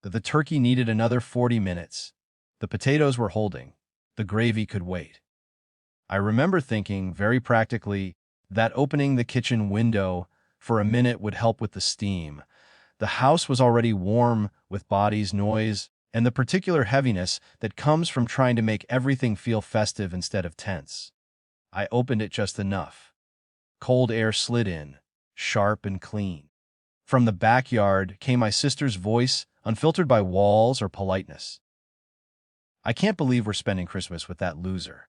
The turkey needed another 40 minutes. The potatoes were holding. The gravy could wait. I remember thinking, very practically, that opening the kitchen window for a minute would help with the steam. The house was already warm with bodies, noise, and the particular heaviness that comes from trying to make everything feel festive instead of tense. I opened it just enough. Cold air slid in, sharp and clean. From the backyard came my sister's voice, unfiltered by walls or politeness. "I can't believe we're spending Christmas with that loser."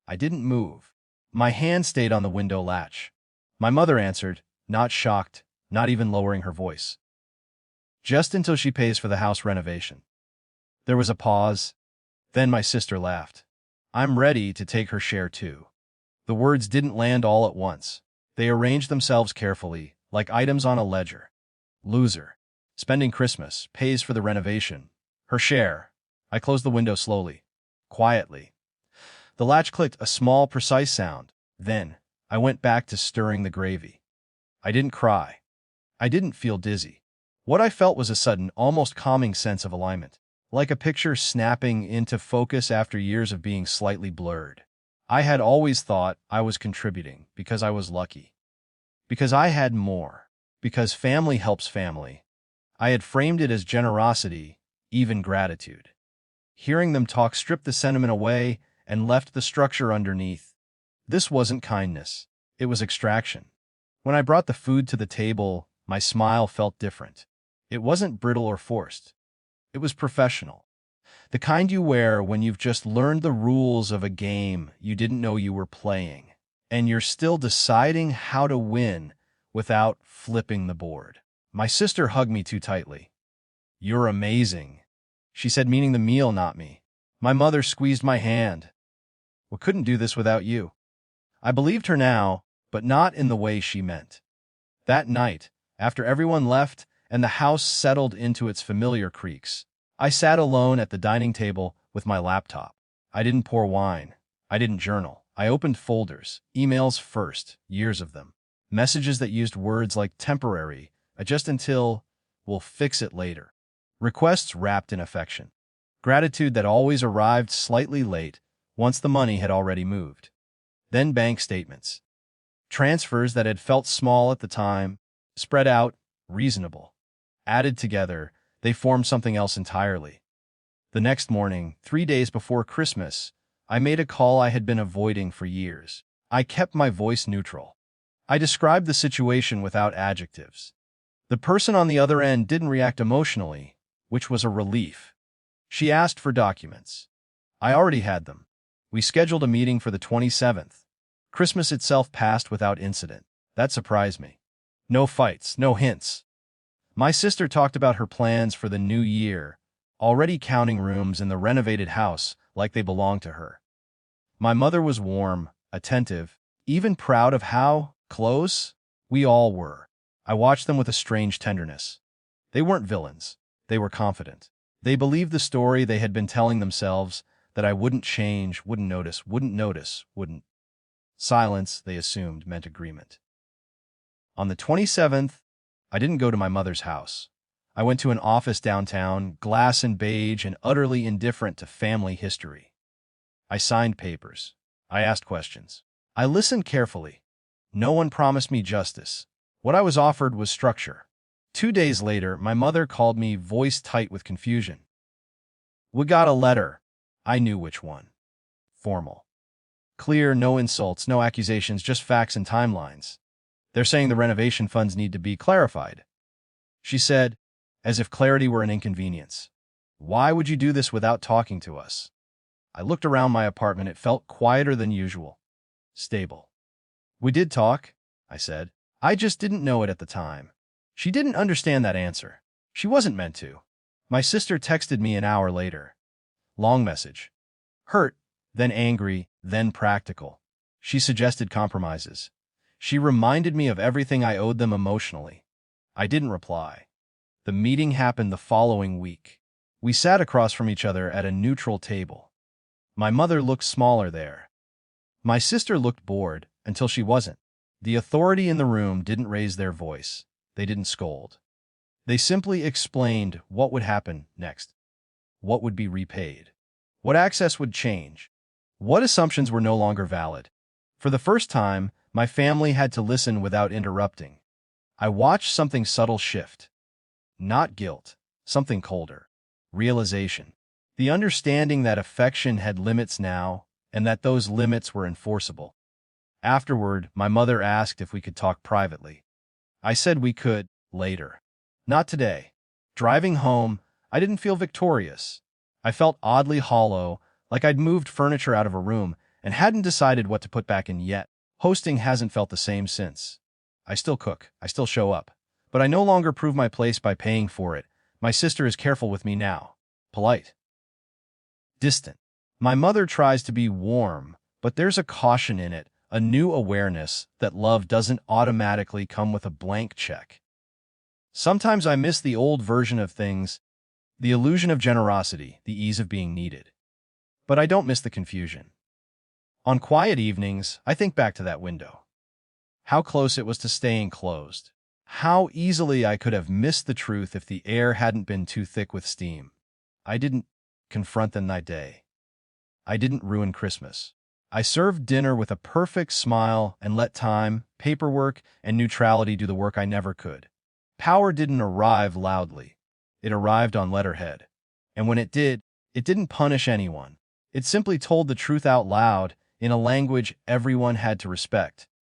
I didn't move. My hand stayed on the window latch. My mother answered, not shocked, not even lowering her voice. "Just until she pays for the house renovation." There was a pause. Then my sister laughed. "I'm ready to take her share too." The words didn't land all at once. They arranged themselves carefully, like items on a ledger. Loser. Spending Christmas. Pays for the renovation. Her share. I closed the window slowly. Quietly. The latch clicked, a small, precise sound. Then, I went back to stirring the gravy. I didn't cry. I didn't feel dizzy. What I felt was a sudden, almost calming sense of alignment, like a picture snapping into focus after years of being slightly blurred. I had always thought I was contributing because I was lucky. Because I had more. Because family helps family. I had framed it as generosity, even gratitude. Hearing them talk stripped the sentiment away and left the structure underneath. This wasn't kindness. It was extraction. When I brought the food to the table, my smile felt different. It wasn't brittle or forced. It was professional. The kind you wear when you've just learned the rules of a game you didn't know you were playing, and you're still deciding how to win without flipping the board. My sister hugged me too tightly. "You're amazing," she said, meaning the meal, not me. My mother squeezed my hand. "We couldn't do this without you." I believed her now, but not in the way she meant. That night, after everyone left and the house settled into its familiar creaks, I sat alone at the dining table with my laptop. I didn't pour wine. I didn't journal. I opened folders, emails first, years of them. Messages that used words like temporary, just until, we'll fix it later. Requests wrapped in affection. Gratitude that always arrived slightly late, once the money had already moved. Then bank statements. Transfers that had felt small at the time, spread out, reasonable. Added together, they formed something else entirely. The next morning, 3 days before Christmas, I made a call I had been avoiding for years. I kept my voice neutral. I described the situation without adjectives. The person on the other end didn't react emotionally, which was a relief. She asked for documents. I already had them. We scheduled a meeting for the 27th. Christmas itself passed without incident. That surprised me. No fights, no hints. My sister talked about her plans for the new year, already counting rooms in the renovated house like they belonged to her. My mother was warm, attentive, even proud of how close we all were. I watched them with a strange tenderness. They weren't villains. They were confident. They believed the story they had been telling themselves, that I wouldn't change, wouldn't notice, wouldn't. Silence, they assumed, meant agreement. On the 27th, I didn't go to my mother's house. I went to an office downtown, glass and beige and utterly indifferent to family history. I signed papers. I asked questions. I listened carefully. No one promised me justice. What I was offered was structure. 2 days later, my mother called me, voice tight with confusion. "We got a letter." I knew which one. Formal. Clear, no insults, no accusations, just facts and timelines. "They're saying the renovation funds need to be clarified," she said, as if clarity were an inconvenience. "Why would you do this without talking to us?" I looked around my apartment. It felt quieter than usual. Stable. "We did talk," I said. "I just didn't know it at the time." She didn't understand that answer. She wasn't meant to. My sister texted me an hour later. Long message. Hurt, then angry, then practical. She suggested compromises. She reminded me of everything I owed them emotionally. I didn't reply. The meeting happened the following week. We sat across from each other at a neutral table. My mother looked smaller there. My sister looked bored, until she wasn't. The authority in the room didn't raise their voice. They didn't scold. They simply explained what would happen next, what would be repaid, what access would change, what assumptions were no longer valid. For the first time, my family had to listen without interrupting. I watched something subtle shift. Not guilt, something colder. Realization. The understanding that affection had limits now, and that those limits were enforceable. Afterward, my mother asked if we could talk privately. I said we could, later. Not today. Driving home, I didn't feel victorious. I felt oddly hollow, like I'd moved furniture out of a room and hadn't decided what to put back in yet. Hosting hasn't felt the same since. I still cook, I still show up, but I no longer prove my place by paying for it. My sister is careful with me now. Polite. Distant. My mother tries to be warm, but there's a caution in it, a new awareness that love doesn't automatically come with a blank check. Sometimes I miss the old version of things, the illusion of generosity, the ease of being needed. But I don't miss the confusion. On quiet evenings, I think back to that window. How close it was to staying closed. How easily I could have missed the truth if the air hadn't been too thick with steam. I didn't confront them that day. I didn't ruin Christmas. I served dinner with a perfect smile and let time, paperwork, and neutrality do the work I never could. Power didn't arrive loudly. It arrived on letterhead. And when it did, it didn't punish anyone. It simply told the truth out loud in a language everyone had to respect.